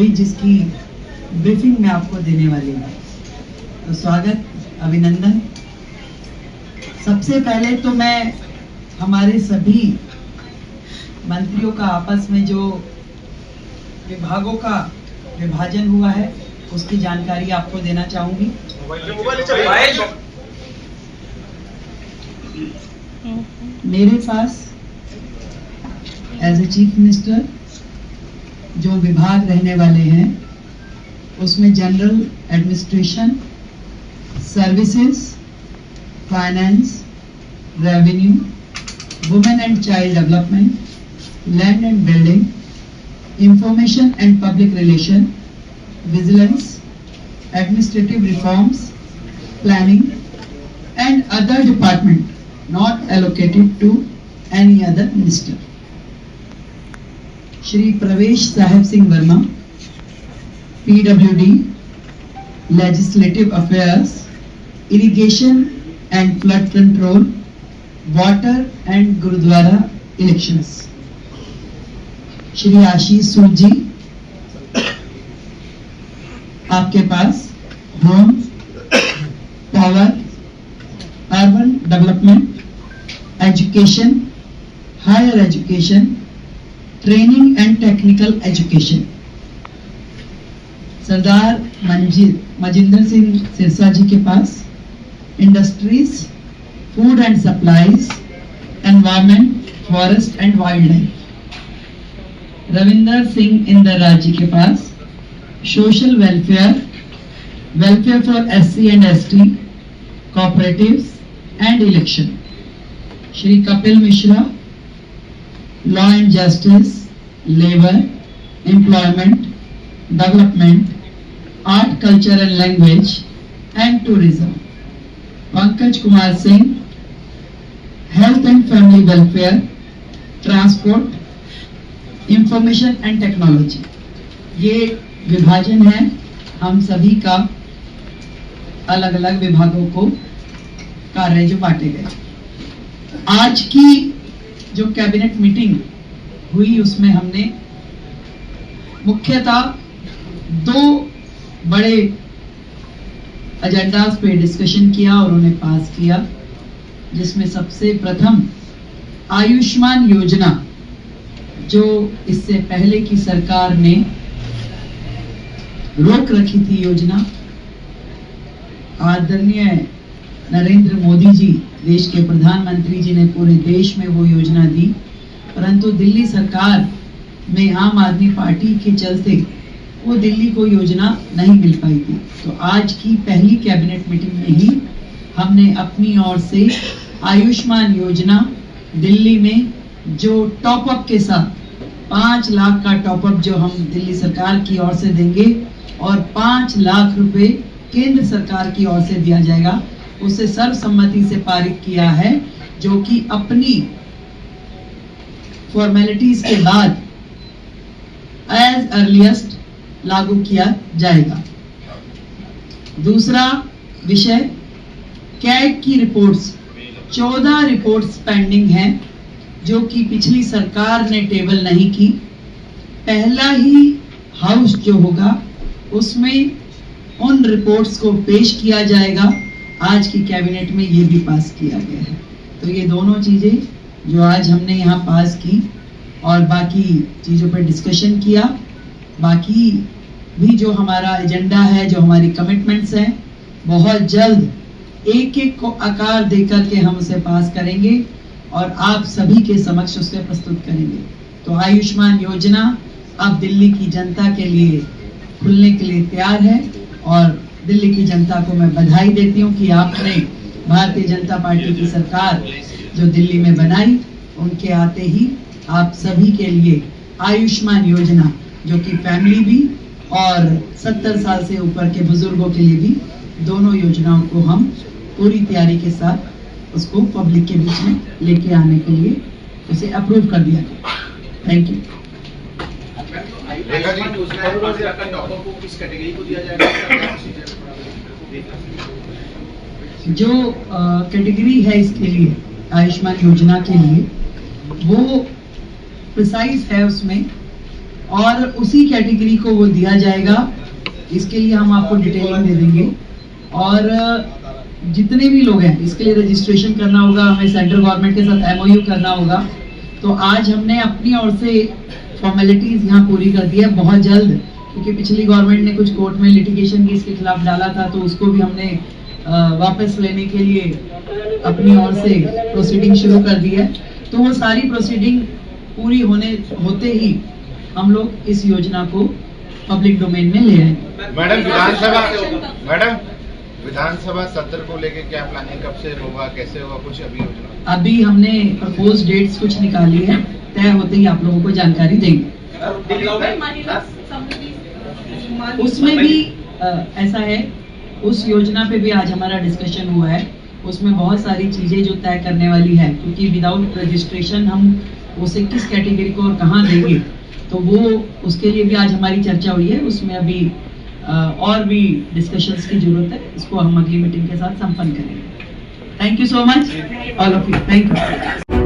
हुई, जिसकी ब्रीफिंग मैं आपको देने वाली हूँ। तो स्वागत, अभिनंदन। सबसे पहले तो मैं हमारे सभी मंत्रियों का आपस में जो विभागों का विभाजन हुआ है उसकी जानकारी आपको देना चाहूंगी। मेरे पास एज ए चीफ मिनिस्टर जो विभाग रहने वाले हैं उसमें general administration, services, finance, revenue, women and child development, land and building, information and public relation, vigilance, administrative reforms, planning and other department not allocated to any other minister. Shri प्रवेश साहेब Singh Verma, PWD, Legislative Affairs, Irrigation and Flood Control, Water and Gurudwara Elections. Shri Ashish Sood ji, आपके पास home, power, urban development, education, higher education, training and technical education. Sardar Manjinder Singh Sirsa ji के पास industries, food and supplies, environment, forest and wildlife. Ravinder Singh Inder ji के पास social welfare, welfare for SC and ST, cooperatives and election. Shri Kapil Mishra, law and justice, labour, employment, development, art, culture and language and tourism. Pankaj Kumar Singh, health and family welfare, transport, information and technology. ये विभाजन है हम सभी का, अलग अलग विभागों को कार्य जो बांटे गए। आज की जो कैबिनेट मीटिंग हुई उसमें हमने मुख्यतः दो बड़े एजेंडास पे डिस्कशन किया और उन्हें पास किया, जिसमें सबसे प्रथम आयुष्मान योजना, जो इससे पहले की सरकार ने रोक रखी थी योजना। आदरणीय नरेंद्र मोदी जी, देश के प्रधानमंत्री जी ने पूरे देश में वो योजना दी, परंतु दिल्ली सरकार में आम आदमी पार्टी के चलते वो दिल्ली को योजना नहीं मिल पाई थी। तो आज की पहली कैबिनेट मीटिंग में ही हमने अपनी ओर से आयुष्मान योजना दिल्ली में जो टॉप अप के साथ 5 लाख का टॉप अप जो हम दिल्ली सरकार की ओर से देंगे और 5 लाख रुपए केंद्र सरकार की ओर से दिया जाएगा, उसे सर्वसम्मति से पारित किया है, जो कि अपनी फॉर्मेलिटीज के बाद एज अर्लीस्ट लागू किया जाएगा। दूसरा विषय, कैग की रिपोर्ट्स, 14 रिपोर्ट्स पेंडिंग हैं, जो कि पिछली सरकार ने टेबल नहीं की। पहला ही हाउस जो होगा उसमें उन रिपोर्ट्स को पेश किया जाएगा। आज की कैबिनेट में ये भी पास किया गया है। तो ये दोनों चीजें जो आज हमने यहाँ पास की और बाकी चीजों पर डिस्कशन किया, बाकी भी जो हमारा एजेंडा है, जो हमारी कमिटमेंट्स हैं, बहुत जल्द एक एक को आकार देकर के हम उसे पास करेंगे और आप सभी के समक्ष उसे प्रस्तुत करेंगे। तो आयुष्मान योजना अब दिल्ली की जनता के लिए खुलने के लिए तैयार है और दिल्ली की जनता को मैं बधाई देती हूँ कि आपने भारतीय जनता पार्टी की सरकार जो दिल्ली में बनाई, उनके आते ही आप सभी के लिए आयुष्मान योजना, जो कि फैमिली भी और 70 साल से ऊपर के बुजुर्गों के लिए भी, दोनों योजनाओं को हम पूरी तैयारी के साथ उसको पब्लिक के बीच में लेके आने के लिए उसे अप्रूव कर दिया गया। Thank you. जो कैटेगरी है इसके लिए, आयुष्मान योजना के लिए, वो प्रिसाइज है उसमें और उसी कैटेगरी को वो दिया जाएगा। इसके लिए हम आपको डिटेलिंग दे देंगे और जितने भी लोग हैं इसके लिए रजिस्ट्रेशन करना होगा, हमें सेंट्रल गवर्नमेंट के साथ MOU करना होगा। तो आज हमने अपनी ओर से फॉर्मेलिटीज यहाँ पूरी कर दी है बहुत जल्द, क्योंकि पिछली गवर्नमेंट ने कुछ कोर्ट में लिटिगेशन भी इसके खिलाफ डाला था, तो उसको भी हमने वापस लेने के लिए अपनी ओर से प्रोसीडिंग शुरू कर दी है। तो वो सारी प्रोसीडिंग पूरी होते ही हम लोग इस योजना को पब्लिक डोमेन में ले आएंगे। मैडम विधानसभा सत्र को लेके क्या प्लानिंग, कब से होगा, कैसे होगा, कुछ अभी योजना? अभी हमने प्रपोज डेट्स कुछ निकाली है, तय होते ही आप लोगों को जानकारी देंगे। उसमें भी ऐसा है, उस योजना पे भी आज हमारा डिस्कशन हुआ है। उसमें बहुत सारी चीजें जो तय करने वाली है, क्योंकि विदाउट रजिस्ट्रेशन हम उसे किस कैटेगरी को और कहाँ देंगे, तो वो उसके लिए भी आज हमारी चर्चा हुई है। उसमें अभी और भी डिस्कशंस की जरूरत है, इसको हम अगली मीटिंग के साथ संपन्न करेंगे। Thank you so much all of you, thank you.